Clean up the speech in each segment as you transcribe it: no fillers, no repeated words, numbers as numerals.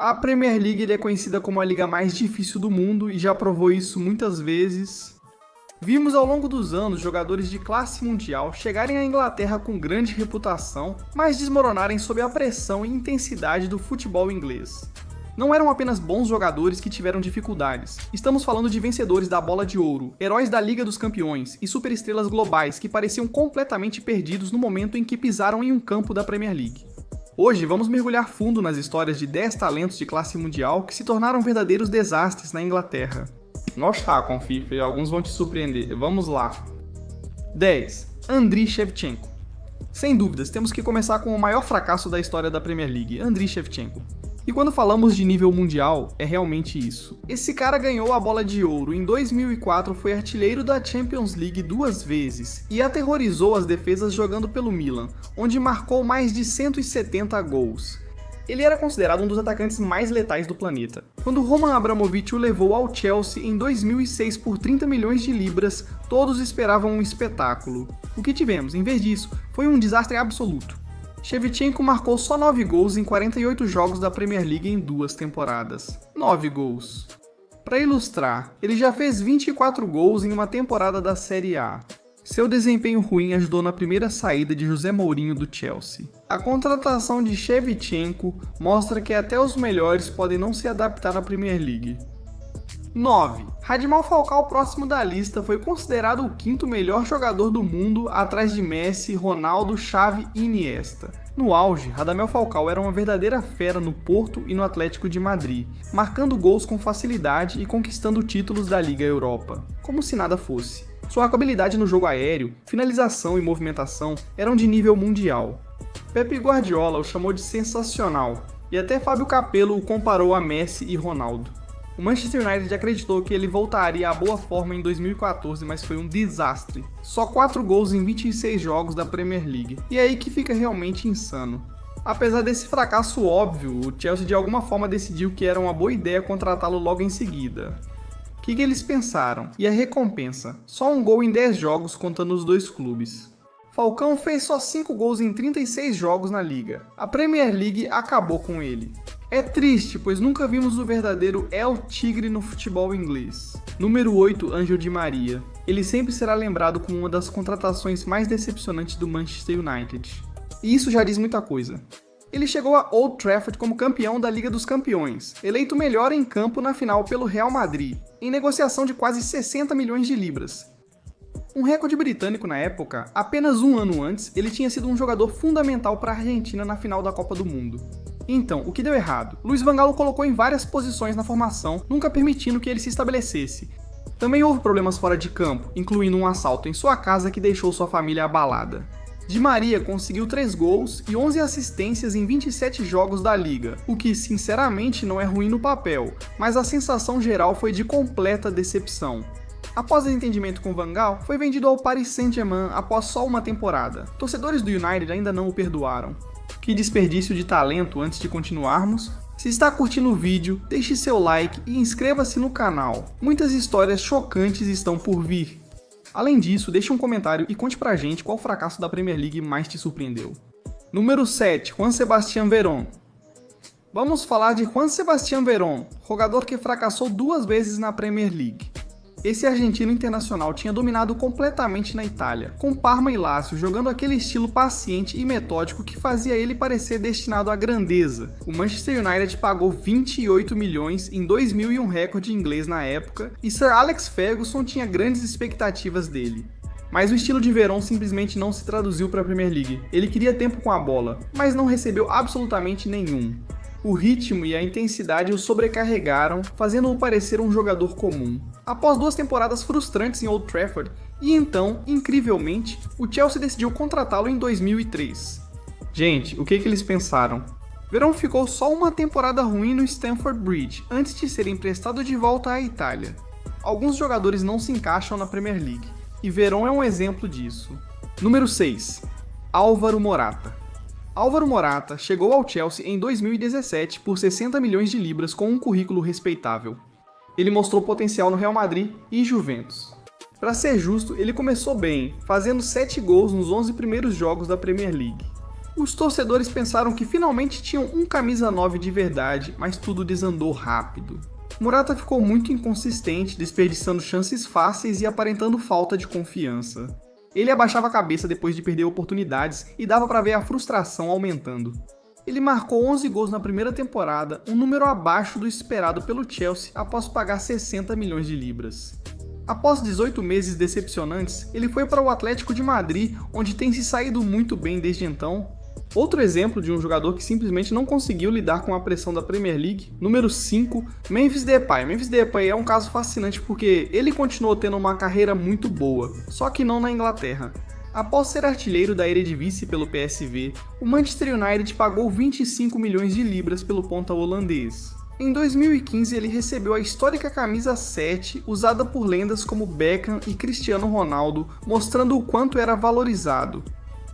A Premier League é conhecida como a liga mais difícil do mundo e já provou isso muitas vezes. Vimos ao longo dos anos jogadores de classe mundial chegarem à Inglaterra com grande reputação, mas desmoronarem sob a pressão e intensidade do futebol inglês. Não eram apenas bons jogadores que tiveram dificuldades. Estamos falando de vencedores da Bola de Ouro, heróis da Liga dos Campeões e superestrelas globais que pareciam completamente perdidos no momento em que pisaram em um campo da Premier League. Hoje vamos mergulhar fundo nas histórias de 10 talentos de classe mundial que se tornaram verdadeiros desastres na Inglaterra. Nossa, FIFA, e alguns vão te surpreender. Vamos lá. 10. Andriy Shevchenko. Sem dúvidas, temos que começar com o maior fracasso da história da Premier League, Andriy Shevchenko. E quando falamos de nível mundial, é realmente isso. Esse cara ganhou a Bola de Ouro em 2004, foi artilheiro da Champions League 2 vezes e aterrorizou as defesas jogando pelo Milan, onde marcou mais de 170 gols. Ele era considerado um dos atacantes mais letais do planeta. Quando Roman Abramovich o levou ao Chelsea em 2006 por 30 milhões de libras, todos esperavam um espetáculo. O que tivemos, em vez disso, foi um desastre absoluto. Shevchenko marcou só 9 gols em 48 jogos da Premier League em 2 temporadas. 9 gols. Para ilustrar, ele já fez 24 gols em uma temporada da Série A. Seu desempenho ruim ajudou na primeira saída de José Mourinho do Chelsea. A contratação de Shevchenko mostra que até os melhores podem não se adaptar à Premier League. 9. Radamel Falcao, próximo da lista, foi considerado o 5º melhor jogador do mundo, atrás de Messi, Ronaldo, Xavi e Iniesta. No auge, Radamel Falcao era uma verdadeira fera no Porto e no Atlético de Madrid, marcando gols com facilidade e conquistando títulos da Liga Europa, como se nada fosse. Sua habilidade no jogo aéreo, finalização e movimentação eram de nível mundial. Pep Guardiola o chamou de sensacional, e até Fábio Capello o comparou a Messi e Ronaldo. O Manchester United acreditou que ele voltaria à boa forma em 2014, mas foi um desastre. Só 4 gols em 26 jogos da Premier League. E é aí que fica realmente insano. Apesar desse fracasso óbvio, o Chelsea de alguma forma decidiu que era uma boa ideia contratá-lo logo em seguida. O que eles pensaram? E a recompensa? Só um gol em 10 jogos contando os dois clubes. Falcão fez só 5 gols em 36 jogos na liga. A Premier League acabou com ele. É triste, pois nunca vimos o verdadeiro El Tigre no futebol inglês. Número 8, Ángel Di Maria. Ele sempre será lembrado como uma das contratações mais decepcionantes do Manchester United. E isso já diz muita coisa. Ele chegou a Old Trafford como campeão da Liga dos Campeões, eleito melhor em campo na final pelo Real Madrid, em negociação de quase 60 milhões de libras. Um recorde britânico na época, apenas um ano antes, ele tinha sido um jogador fundamental para a Argentina na final da Copa do Mundo. Então, o que deu errado? Luiz Van Gaal o colocou em várias posições na formação, nunca permitindo que ele se estabelecesse. Também houve problemas fora de campo, incluindo um assalto em sua casa que deixou sua família abalada. Di Maria conseguiu 3 gols e 11 assistências em 27 jogos da liga, o que sinceramente não é ruim no papel, mas a sensação geral foi de completa decepção. Após desentendimento com Van Gaal, foi vendido ao Paris Saint-Germain após só uma temporada. Torcedores do United ainda não o perdoaram. Que desperdício de talento antes de continuarmos. Se está curtindo o vídeo, deixe seu like e inscreva-se no canal. Muitas histórias chocantes estão por vir. Além disso, deixe um comentário e conte pra gente qual fracasso da Premier League mais te surpreendeu. Número 7, Juan Sebastián Verón. Vamos falar de Juan Sebastián Verón, jogador que fracassou 2 vezes na Premier League. Esse argentino internacional tinha dominado completamente na Itália, com Parma e Lazio jogando aquele estilo paciente e metódico que fazia ele parecer destinado à grandeza. O Manchester United pagou 28 milhões em 2001 recorde inglês na época, e Sir Alex Ferguson tinha grandes expectativas dele. Mas o estilo de Verón simplesmente não se traduziu para a Premier League. Ele queria tempo com a bola, mas não recebeu absolutamente nenhum. O ritmo e a intensidade o sobrecarregaram, fazendo-o parecer um jogador comum. Após 2 temporadas frustrantes em Old Trafford, e então, incrivelmente, o Chelsea decidiu contratá-lo em 2003. Gente, o que eles pensaram? Verón ficou só uma temporada ruim no Stamford Bridge, antes de ser emprestado de volta à Itália. Alguns jogadores não se encaixam na Premier League, e Verón é um exemplo disso. Número 6. Álvaro Morata. Álvaro Morata chegou ao Chelsea em 2017 por 60 milhões de libras com um currículo respeitável. Ele mostrou potencial no Real Madrid e Juventus. Para ser justo, ele começou bem, fazendo 7 gols nos 11 primeiros jogos da Premier League. Os torcedores pensaram que finalmente tinham um camisa 9 de verdade, mas tudo desandou rápido. Murata ficou muito inconsistente, desperdiçando chances fáceis e aparentando falta de confiança. Ele abaixava a cabeça depois de perder oportunidades e dava para ver a frustração aumentando. Ele marcou 11 gols na primeira temporada, um número abaixo do esperado pelo Chelsea após pagar 60 milhões de libras. Após 18 meses decepcionantes, ele foi para o Atlético de Madrid, onde tem se saído muito bem desde então. Outro exemplo de um jogador que simplesmente não conseguiu lidar com a pressão da Premier League, número 5, Memphis Depay. Memphis Depay é um caso fascinante porque ele continuou tendo uma carreira muito boa, só que não na Inglaterra. Após ser artilheiro da Eredivisie pelo PSV, o Manchester United pagou 25 milhões de libras pelo ponta holandês. Em 2015, ele recebeu a histórica camisa 7, usada por lendas como Beckham e Cristiano Ronaldo, mostrando o quanto era valorizado.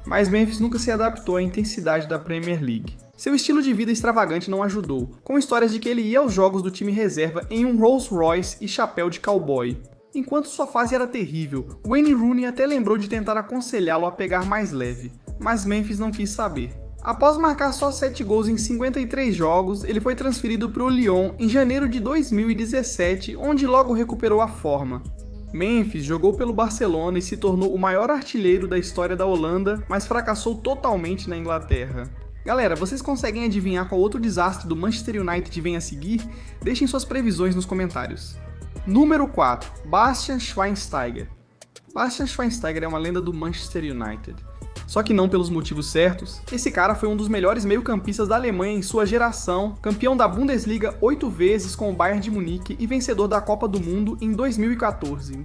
Mas Memphis nunca se adaptou à intensidade da Premier League. Seu estilo de vida extravagante não ajudou, com histórias de que ele ia aos jogos do time reserva em um Rolls Royce e chapéu de cowboy. Enquanto sua fase era terrível, Wayne Rooney até lembrou de tentar aconselhá-lo a pegar mais leve, mas Memphis não quis saber. Após marcar só 7 gols em 53 jogos, ele foi transferido para o Lyon em janeiro de 2017, onde logo recuperou a forma. Memphis jogou pelo Barcelona e se tornou o maior artilheiro da história da Holanda, mas fracassou totalmente na Inglaterra. Galera, vocês conseguem adivinhar qual outro desastre do Manchester United vem a seguir? Deixem suas previsões nos comentários. Número 4. Bastian Schweinsteiger. Bastian Schweinsteiger é uma lenda do Manchester United. Só que não pelos motivos certos. Esse cara foi um dos melhores meio-campistas da Alemanha em sua geração, campeão da Bundesliga 8 vezes com o Bayern de Munique e vencedor da Copa do Mundo em 2014.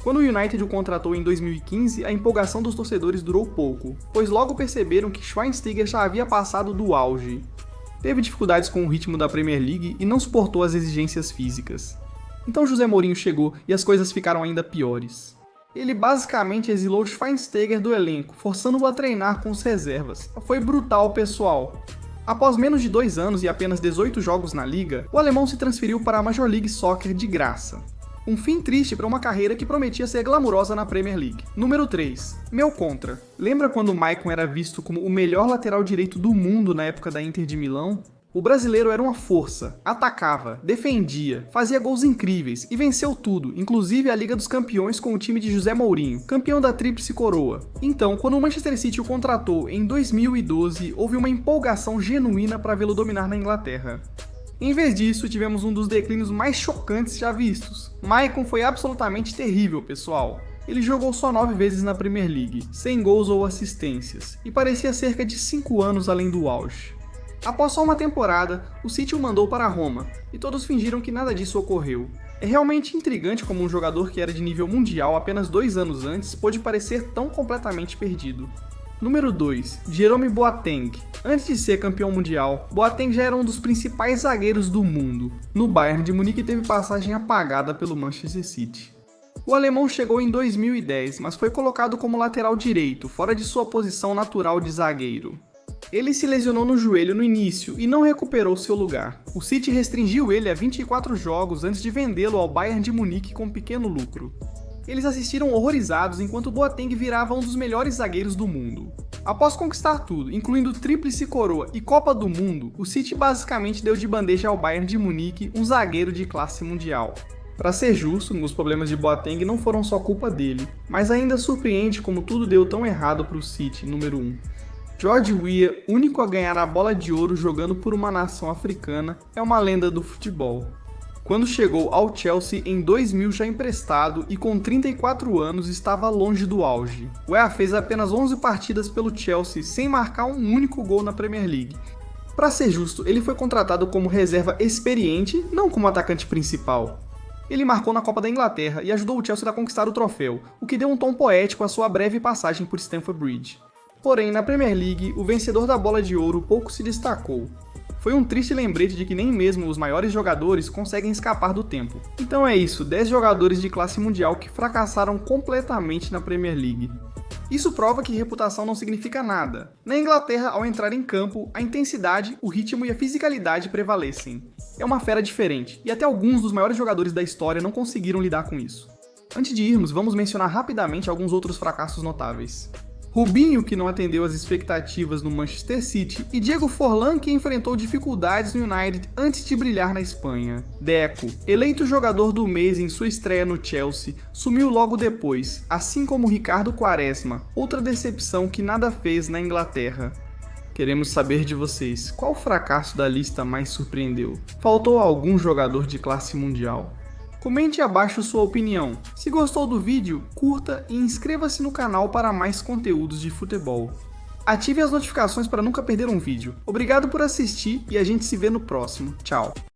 Quando o United o contratou em 2015, a empolgação dos torcedores durou pouco, pois logo perceberam que Schweinsteiger já havia passado do auge. Teve dificuldades com o ritmo da Premier League e não suportou as exigências físicas. Então José Mourinho chegou e as coisas ficaram ainda piores. Ele basicamente exilou Schweinsteiger do elenco, forçando-o a treinar com os reservas. Foi brutal, pessoal. Após menos de 2 anos e apenas 18 jogos na liga, o alemão se transferiu para a Major League Soccer de graça. Um fim triste para uma carreira que prometia ser glamurosa na Premier League. Número 3. Meu contra. Lembra quando o Maicon era visto como o melhor lateral direito do mundo na época da Inter de Milão? O brasileiro era uma força, atacava, defendia, fazia gols incríveis e venceu tudo, inclusive a Liga dos Campeões com o time de José Mourinho, campeão da Tríplice Coroa. Então, quando o Manchester City o contratou em 2012, houve uma empolgação genuína para vê-lo dominar na Inglaterra. Em vez disso, tivemos um dos declínios mais chocantes já vistos. Maicon foi absolutamente terrível, pessoal. Ele jogou só 9 vezes na Premier League, sem gols ou assistências, e parecia cerca de 5 anos além do auge. Após só uma temporada, o City o mandou para Roma, e todos fingiram que nada disso ocorreu. É realmente intrigante como um jogador que era de nível mundial apenas 2 anos antes pôde parecer tão completamente perdido. Número 2. Jerome Boateng. Antes de ser campeão mundial, Boateng já era um dos principais zagueiros do mundo. No Bayern de Munique teve passagem apagada pelo Manchester City. O alemão chegou em 2010, mas foi colocado como lateral direito, fora de sua posição natural de zagueiro. Ele se lesionou no joelho no início e não recuperou seu lugar. O City restringiu ele a 24 jogos antes de vendê-lo ao Bayern de Munique com pequeno lucro. Eles assistiram horrorizados enquanto Boateng virava um dos melhores zagueiros do mundo. Após conquistar tudo, incluindo Tríplice Coroa e Copa do Mundo, o City basicamente deu de bandeja ao Bayern de Munique um zagueiro de classe mundial. Para ser justo, os problemas de Boateng não foram só culpa dele, mas ainda surpreende como tudo deu tão errado para o City, número 1. George Weah, único a ganhar a bola de ouro jogando por uma nação africana, é uma lenda do futebol. Quando chegou ao Chelsea em 2000 já emprestado e com 34 anos estava longe do auge. Weah fez apenas 11 partidas pelo Chelsea sem marcar um único gol na Premier League. Para ser justo, ele foi contratado como reserva experiente, não como atacante principal. Ele marcou na Copa da Inglaterra e ajudou o Chelsea a conquistar o troféu, o que deu um tom poético à sua breve passagem por Stamford Bridge. Porém, na Premier League, o vencedor da Bola de Ouro pouco se destacou. Foi um triste lembrete de que nem mesmo os maiores jogadores conseguem escapar do tempo. Então é isso, 10 jogadores de classe mundial que fracassaram completamente na Premier League. Isso prova que reputação não significa nada. Na Inglaterra, ao entrar em campo, a intensidade, o ritmo e a fisicalidade prevalecem. É uma fera diferente, e até alguns dos maiores jogadores da história não conseguiram lidar com isso. Antes de irmos, vamos mencionar rapidamente alguns outros fracassos notáveis. Rubinho, que não atendeu às expectativas no Manchester City, e Diego Forlán, que enfrentou dificuldades no United antes de brilhar na Espanha. Deco, eleito jogador do mês em sua estreia no Chelsea, sumiu logo depois, assim como Ricardo Quaresma, outra decepção que nada fez na Inglaterra. Queremos saber de vocês, qual fracasso da lista mais surpreendeu? Faltou algum jogador de classe mundial? Comente abaixo sua opinião. Se gostou do vídeo, curta e inscreva-se no canal para mais conteúdos de futebol. Ative as notificações para nunca perder um vídeo. Obrigado por assistir e a gente se vê no próximo. Tchau!